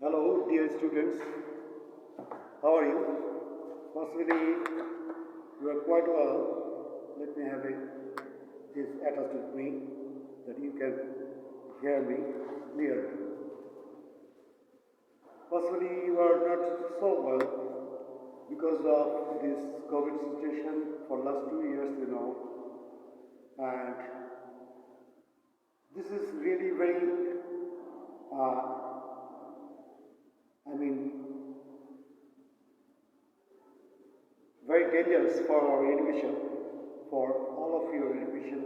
Hello, dear students. How are you? Possibly you are quite well. Let me have this attached with me that you can hear me clearly. Possibly you are not so well because of this COVID situation for last 2 years, and this is really very, uh, I mean, very dangerous for our education, for all of your education,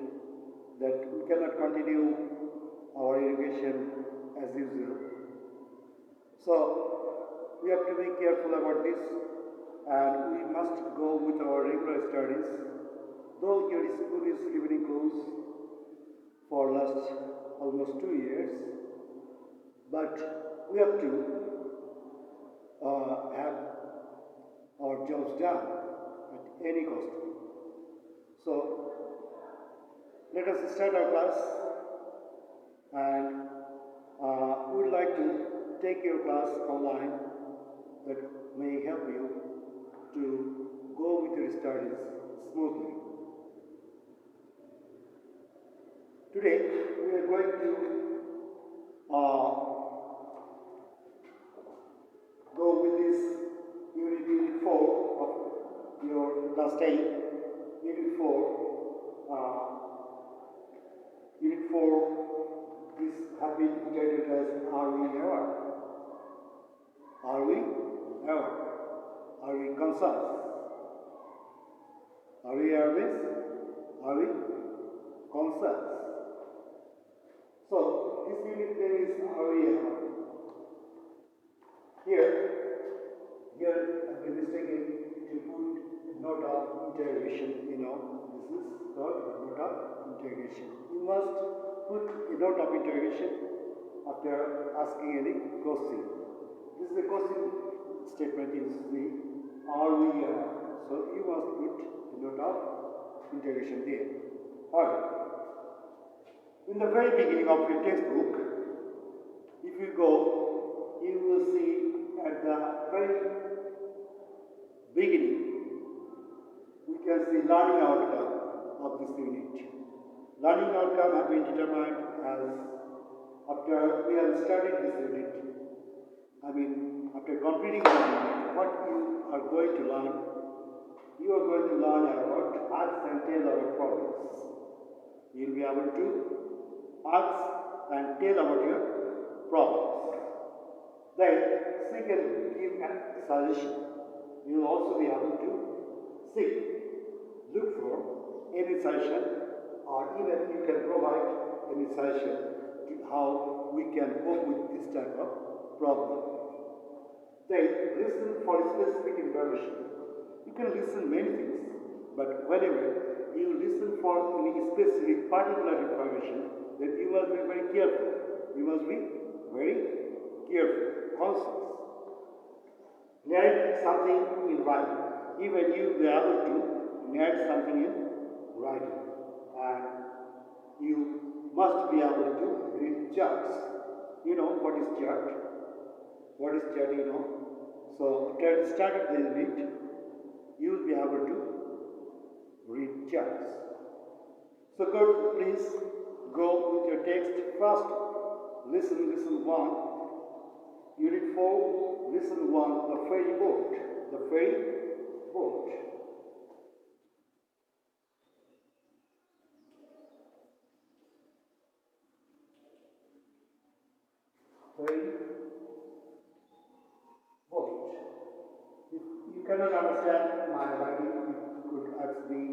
that we cannot continue our education as usual. So we have to be careful about this, and we must go with our regular studies. Though your school is remaining closed for last almost 2 years, but we have to have our jobs done at any cost. So let us start our class, and we would like to take your class online that may help you to go with your studies smoothly. Today we are going to go with this unit 4 of your class 10. Unit 4. Unit 4, this have been titled as Are We Ever? Are we ever? Are we conscious? Are we always? Are we conscious? So, this unit name is Are we ever? Here I've been mistaken to put note of interrogation, this is called note of interrogation. You must put a note of interrogation after asking any question. This is a question statement, is the are we are. So you must put a note of interrogation there. Alright. In the very beginning of your textbook, if you go, you will see at the very beginning, we can see learning outcome of this unit. Learning outcome have been determined as after we have studied this unit. After completing the unit, what you are going to learn, you are going to learn about ask and tell about problems. You will be able to ask and tell about your problems. Then, second, give a suggestion. You will also be able to look for any suggestion, or even you can provide any suggestion to how we can cope with this type of problem. Then, listen for specific information. You can listen many things, but whenever you listen for any specific particular information, then you must be very careful. You must be very careful, conscious. Narrate something in writing. Even you will be able to narrate something in writing. And you must be able to read charts. You know what is chart? What is chart, So after the start of the unit, you will be able to read charts. So good, please go with your text. First, listen 1. Unit 4, listen 1, the ferry boat. The ferry boat. Ferry boat. If you cannot understand my writing, you could ask me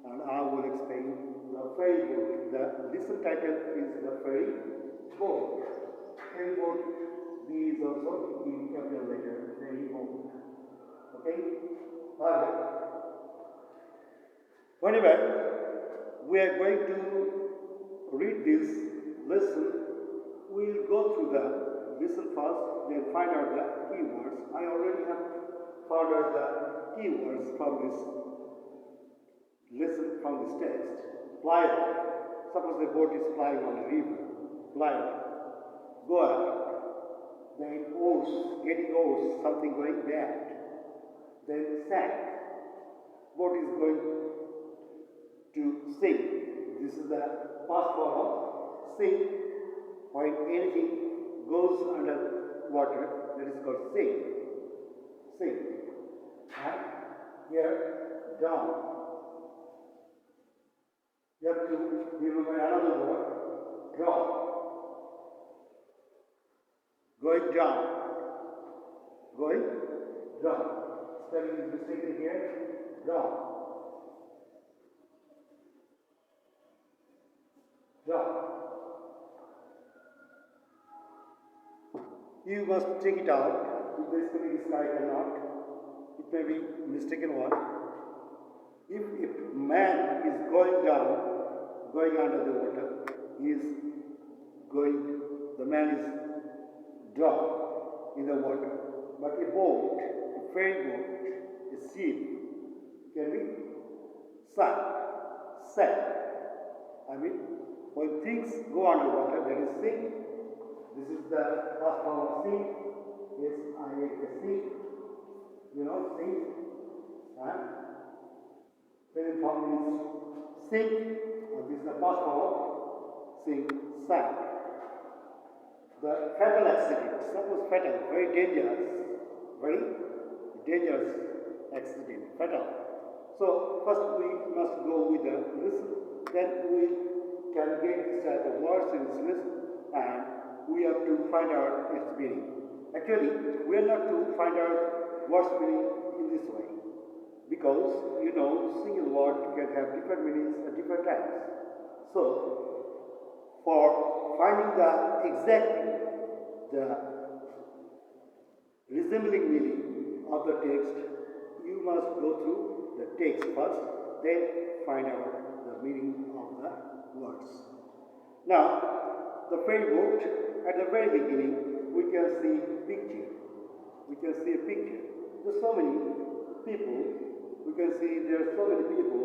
and I will explain. The ferry boat. The lesson title is The Ferry Boat. Ferry boat, B is also in capital letter, ferry boat. Okay? Alright. Whenever we are going to read this lesson, we will go through the lesson first, then find out the keywords. I already have found out the keywords from this lesson, from this text. Plywood. Suppose the boat is plying on a river. Plywood. Go ahead. Then getting old, something going bad. Then sank. Boat is going to sink. This is the past form of sink. When anything goes under water, that is called sink. Sink. And here, down. You have to remember another word, drop. Going down. Going down. Spelling is mistaken here. Down. Down. You must take it out. If this may be sky or not. It may be mistaken one. If man is going down, going under the water, he is going, the man is dropped in the water. But a boat, a ferry boat, a ship can be sunk, sank. I mean, when things go underwater, that is sink. This is the first form of sink. S-I-N-K, you know, sink. And second form is sink. And this is the first form of sink, sank. The fatal accident, suppose fatal, very dangerous accident, fatal. So first we must go with the listen, then we can get this type of words in this list, and we have to find out its meaning. Actually, we are not to find out words meaning in this way, because you know single word can have different meanings at different times. So for finding the exact meaning, the resembling meaning of the text, you must go through the text first, then find out the meaning of the words. Now, the ferry boat, at the very beginning, we can see picture. We can see a picture. There's so many people. We can see there are so many people.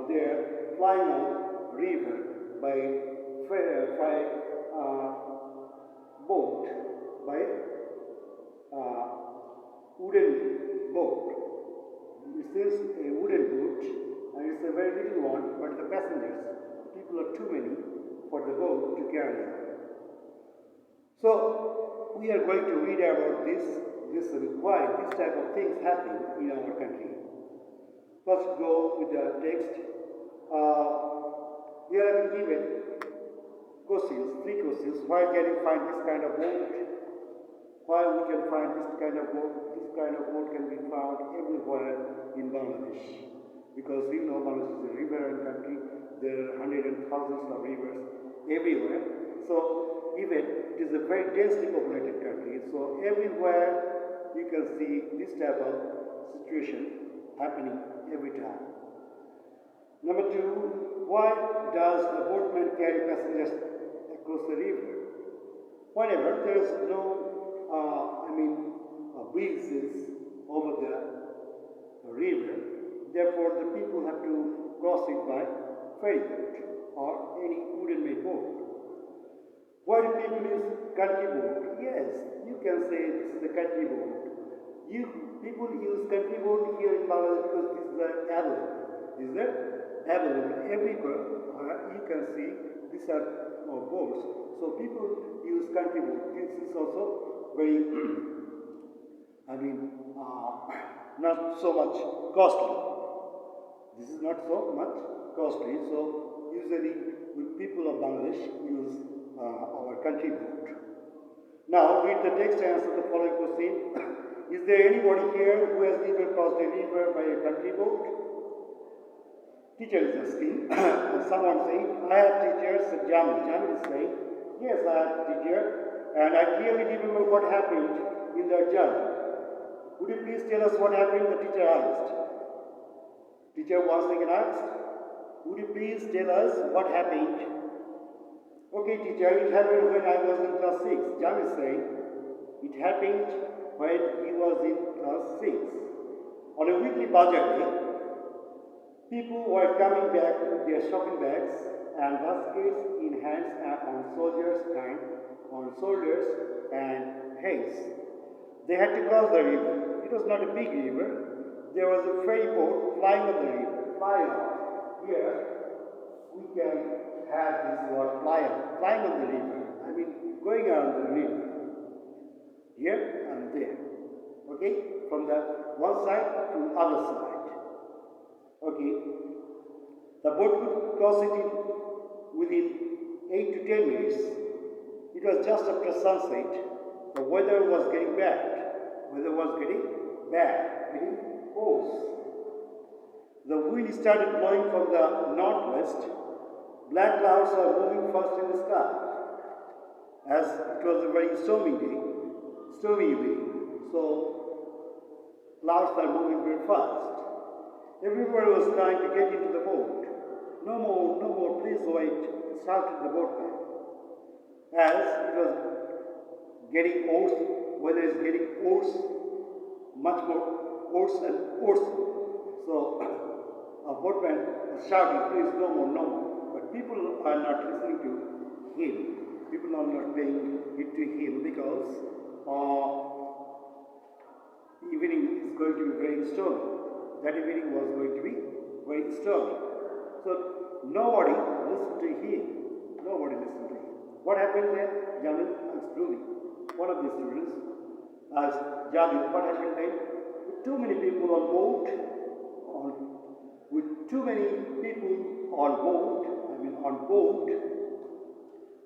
They are flying on river by boat, by wooden boat. It is a wooden boat, and it's a very little one, but the passengers, people are too many for the boat to carry. So we are going to read about why this type of things happen in our country. First go with the text. Here I have been given questions, 3 questions. Why can you find this kind of boat? Why we can find this kind of boat? This kind of boat can be found everywhere in Bangladesh. Because you know Bangladesh is a river country. There are hundreds and thousands of rivers everywhere. So even it is a very densely populated country. So everywhere you can see this type of situation happening every time. Number 2, why does the boatman carry passengers across the river? Whenever there is no, breezes over the river, therefore the people have to cross it by ferry boat or any wooden-made boat. Why do people use country boat? Yes, you can say this is a country boat. People use country boat here in Bangladesh because this is available. This is available everywhere. You can see these are boats. So people use country boat. This is also very, not so much costly. This is not so much costly. So usually people of Bangladesh use our country boat. Now read the text and answer the following question. Is there anybody here who has ever crossed a river by a country boat? Teacher is asking. Someone saying, I have teacher, said Jamil. Jamil is saying, yes, I have teacher, and I clearly remember what happened in the journey. Would you please tell us what happened? The teacher asked. Teacher once again asked, would you please tell us what happened? Okay, teacher, it happened when I was in class 6. Jamil is saying, it happened when he was in class 6. On a weekly bazar day, people were coming back with their shopping bags and baskets in hands and on shoulders and heads. They had to cross the river. It was not a big river. There was a ferry boat flying on the river. Fly on. Here we can have this word flying on the river. I mean, going around the river. Here and there. Okay? From the one side to the other side. Okay? The boat could cross it within 8 to 10 minutes. It was just after sunset. The weather was getting bad. Getting worse. The wind started blowing from the northwest. Black clouds are moving fast in the sky. As it was a very stormy evening. So clouds are moving very fast. Everybody was trying to get into the boat. No more, please wait, shouted the boatman. As it was getting worse, weather is getting worse, much more worse and worse. So a boatman was shouting, please no more. But people are not listening to him. People are not paying it to him because evening is going to be very stormy. That evening was going to be very stormy. So nobody listened to him. What happened there? Jamil asked Rumi, one of the students, asked Jamil, what happened there? With too many people on board,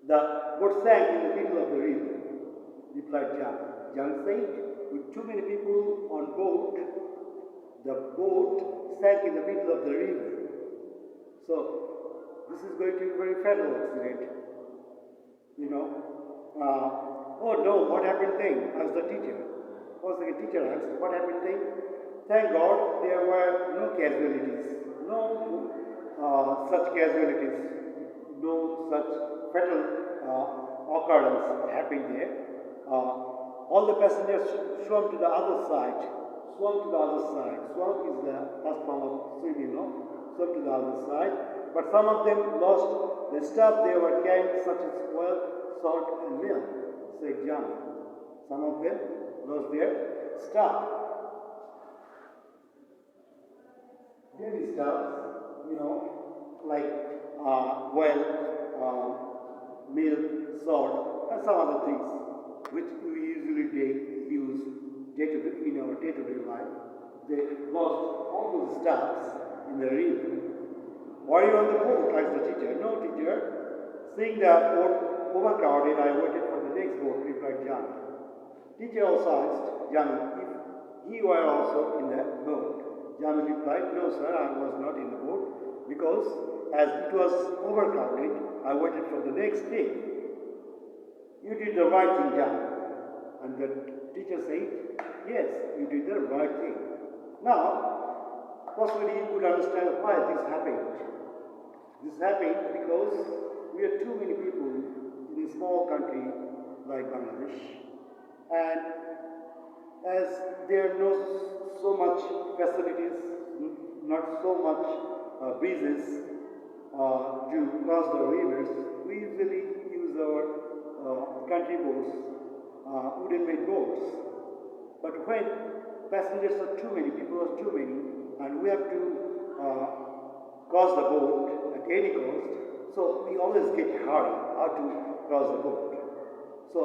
the boat sank in the middle of the river, replied Jamil. Jamil said, with too many people on board, the boat sank in the middle of the river. So, this is going to be a very fatal accident. Oh no, what happened then? Asked the teacher. The teacher asked, what happened then? Thank God there were no casualties. No such fatal occurrence happened there. All the passengers swam to the other side. Swam is the first form of swimming, Swam to the other side. But some of them lost the stuff they were carrying, such as oil, salt, and milk, said John. Some of them lost their stuff. Daily stuff, like oil, milk, salt, and some other things which we usually use in our day-to-day life. They lost all those stuffs in the river. Why are you on the boat? Asked the teacher. No, teacher. Seeing the boat overcrowded, I waited for the next boat, replied John. Teacher also asked John if he were also in the boat. John replied, no, sir, I was not in the boat because as it was overcrowded, I waited for the next day. You did the right thing, John. And the teacher said, yes, you did the right thing. Now, possibly you could understand why this happened. This happened because we are too many people in a small country like Bangladesh. And as there are not so much facilities, not so much bridges to cross the rivers, we usually use our country boats, wooden-made boats. But when passengers are too many, people are too many, and we have to cross the boat at any cost, so we always get hurry how to cross the boat. So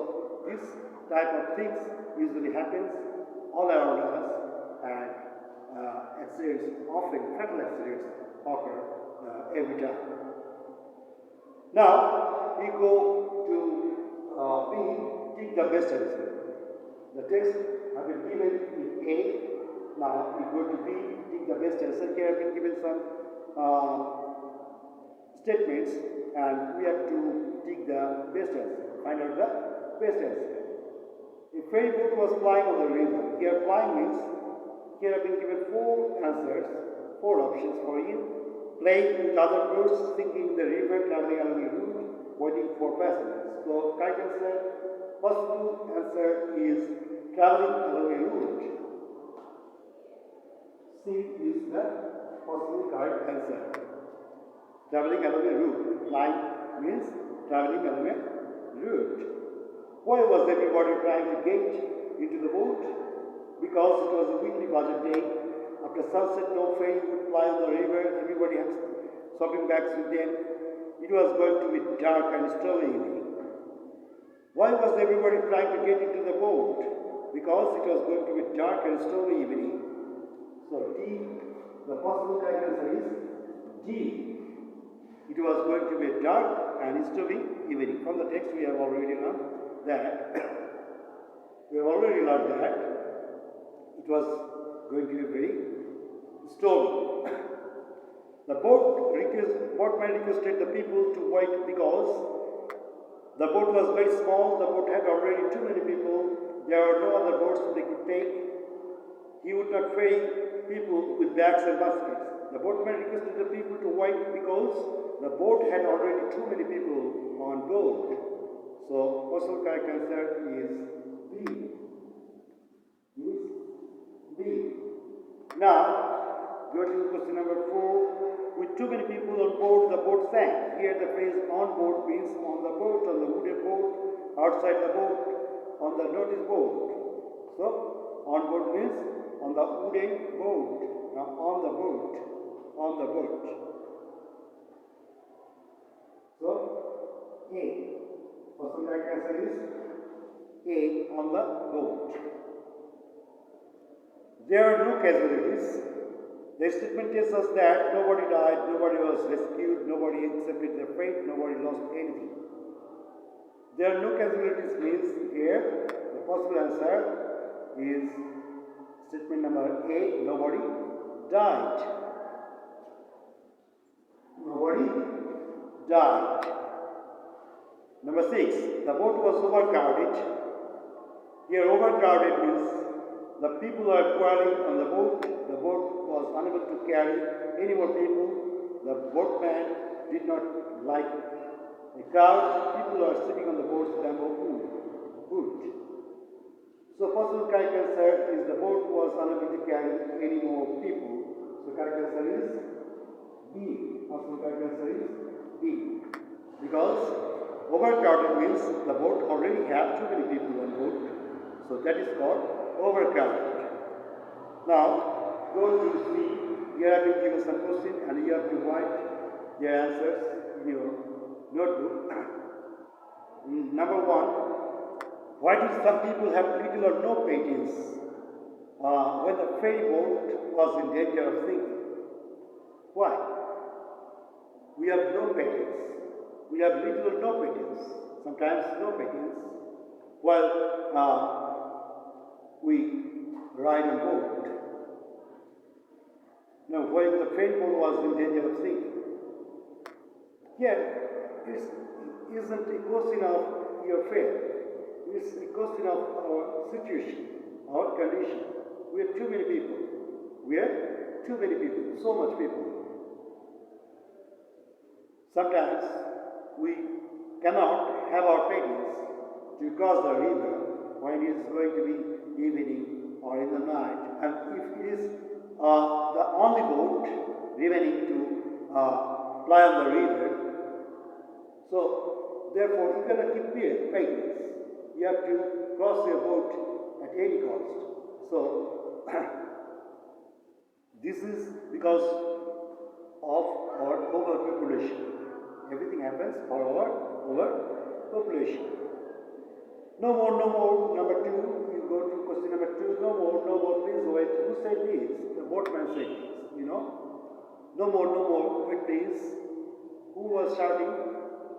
this type of things usually happens all around us, and fatal accidents occur every time. Now we go to B, take the best answer. The text have been given in A. Now we go to B, take the best answer. Here have been given some statements, and we have to take the best answer. Find out the best answer. A ferry boat was plying on the river. Here plying means here have been given 4 answers, 4 options for you. Playing with other boats, sinking in the river, traveling along a route, waiting for passengers. So correct answer, possible answer is traveling along a route. C is the possible correct answer. Traveling along a route. Flying means traveling along a route. Why was everybody trying to get into the boat because it was a weekly budget day. After sunset, no ferry would ply on the river. Everybody had shopping bags with them. It was going to be dark and stormy evening. Why was everybody trying to get into the boat? Because it was going to be dark and stormy evening. So D, the possible correct answer is D. It was going to be a dark and stormy evening. From the text we have already learned that it was going to be very stormy. The boatman requested the people to wait because the boat was very small. The boat had already too many people. There were no other boats they could take. He would not ferry people with bags and baskets. The boatman requested the people to wait because the boat had already too many people on board. So, possible correct answer is B. Now, go to question number 4. With too many people on board, the boat sank. Here the phrase on board means on the boat, on the wooden boat, outside the boat, on the notice boat. So, on board means on the wooden boat. Now, on the boat. So, A. Possible correct answer is A, on the boat. There are no casualties. The statement tells us that nobody died, nobody was rescued, nobody accepted their fate, nobody lost anything. There are no casualties means here the possible answer is statement number A, nobody died. Nobody died. Number 6, the boat was overcrowded. Here overcrowded means the people are quarreling on the boat. The boat was unable to carry any more people. The boatman did not like a crowd. People are sitting on the boat's bamboo wood. So possible correct answer is the boat was unable to carry any more people. So correct answer is B. Possible correct answer is B. Because overcrowded means the boat already have too many people on board. So that is called overcrowded. Now, go to C. Here I will give you some questions and you have to write the answers in your notebook. Number 1, why did some people have little or no paintings when the ferry boat was in danger of sinking? Why? We have no paintings. We have little or no paintings. Sometimes no paintings. While we ride on boat. Now, when the ferry boat was in danger of sinking, here it isn't a question of your fate. It's a question of our situation, our condition. We have too many people. So much people. Sometimes we cannot have our paintings to cross the river when it is going to be evening or in the night, and if it is the only boat remaining to ply on the river, so therefore you cannot keep paintings. You have to cross your boat at any cost. So this is because of our overpopulation. Everything happens for our overpopulation. No more. Number 2, you go to question number 2. No more, please wait. Who said this? The boatman said this, No more, wait please. Who was shouting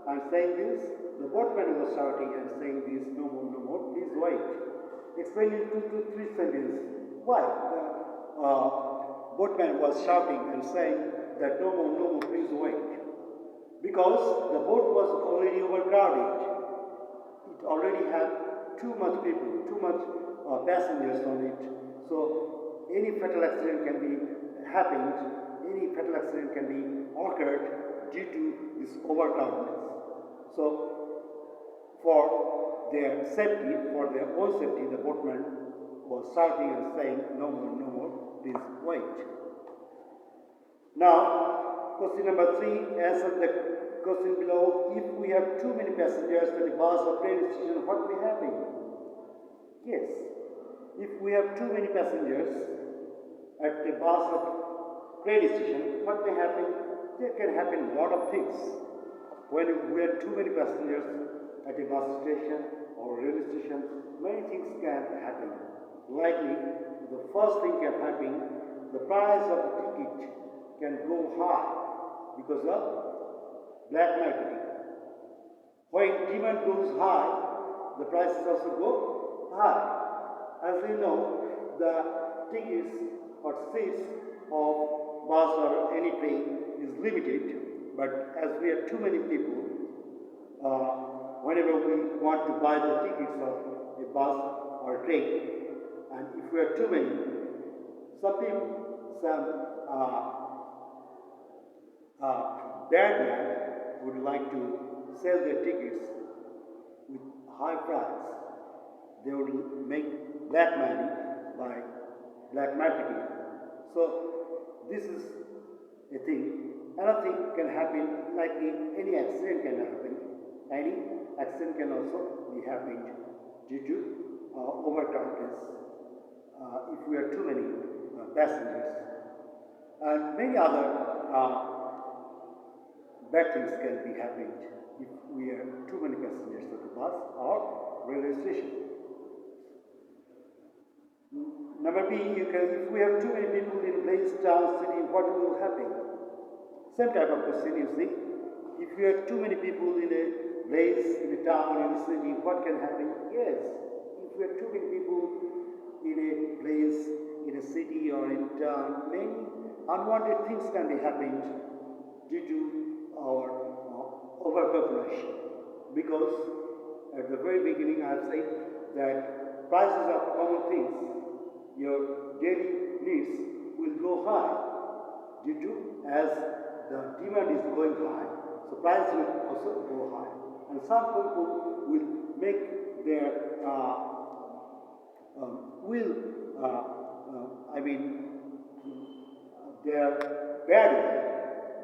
and saying this? The boatman was shouting and saying this, no more, please wait. Explain in 2 to 3 sentences why the boatman was shouting and saying that no more, please wait. Because the boat was already overcrowded. It already had too much people, too much passengers on it. So any fatal accident can be happened, any fatal accident can be occurred due to this overcrowdedness. So for their safety, for their own safety, the boatman was shouting and saying, no more, please wait. Now, question number 3, answer the question below. If we have too many passengers at the bus or train station, what will happen? Yes, if we have too many passengers at the bus or train station, what may happen? There can happen a lot of things. When we have too many passengers at a bus station or railway station, many things can happen. Likely, the first thing can happen, the price of the ticket can go high because of black marketing. When demand goes high, the prices also go high. As we know, the tickets or seats of bus or any train is limited, but as we have too many people, whenever we want to buy the tickets of a bus or a train, and if we are too many, some bad man would like to sell their tickets with high price. They would make black money by black marketing. So this is a thing. Another thing can happen, like any accident can happen. Any accident can also be happened due to overcrowdedness. If we are too many passengers, and many other bad things can be happened if we are too many passengers at the bus or railway station. Number B, if we have too many people in place, town, city, what will happen? Same type of question, you see. If you have too many people in a place, in a town, in a city, what can happen? Yes, if you have too many people in a place, in a city or in a town, many unwanted things can be happened due to our overpopulation. Because at the very beginning I have said that prices of common things, your daily needs will go high due to as the demand is going high, so price will also go high. And some people will make their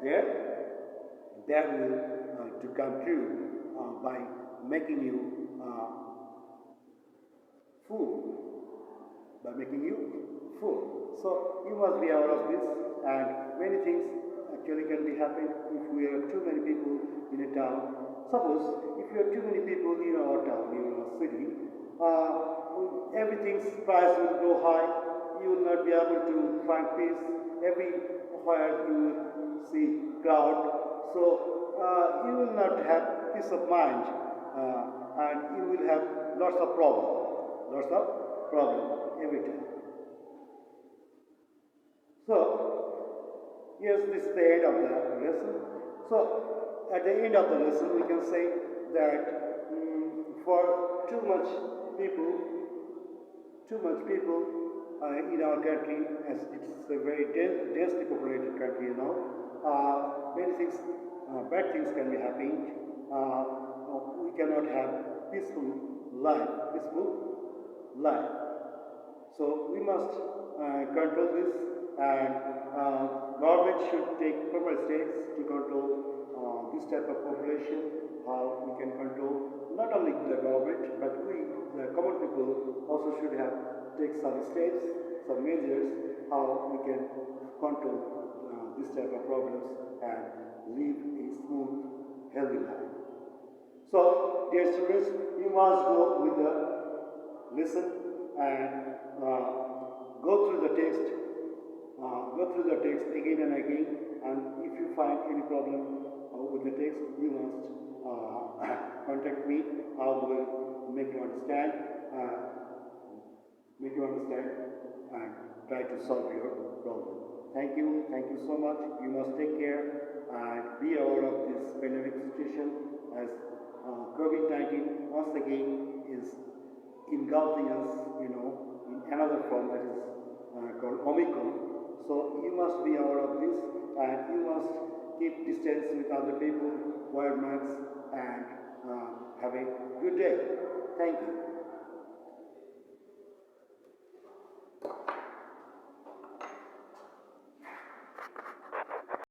their their will to come true by making you by making you full. So you must be aware of this, and many things actually can be happened if we have too many people in a town. Suppose if you have too many people in our town, in our city, everything's price will go high. You will not be able to find peace. Everywhere you will see crowd. So you will not have peace of mind, and you will have lots of problem every time. So yes, this is the end of the lesson. So at the end of the lesson, we can say that for too much people in our country, as it's a very densely populated country, many things, bad things can be happening. We cannot have peaceful life. So we must control this, and government should take proper steps to control this type of population. How we can control not only the government, but we, the common people, also should take some steps, some measures, how we can control this type of problems and live a smooth, healthy life. So, dear students, you must go with the lesson and go through the text again and again, and if you find any problem with the text, you must contact me. I will make you understand and try to solve your problem. Thank you so much. You must take care and be aware of this pandemic situation, as COVID-19 once again is engulfing us, in another form that is called Omicron. So you must be aware of this, and you must keep distance with other people, wear masks, and have a good day. Thank you.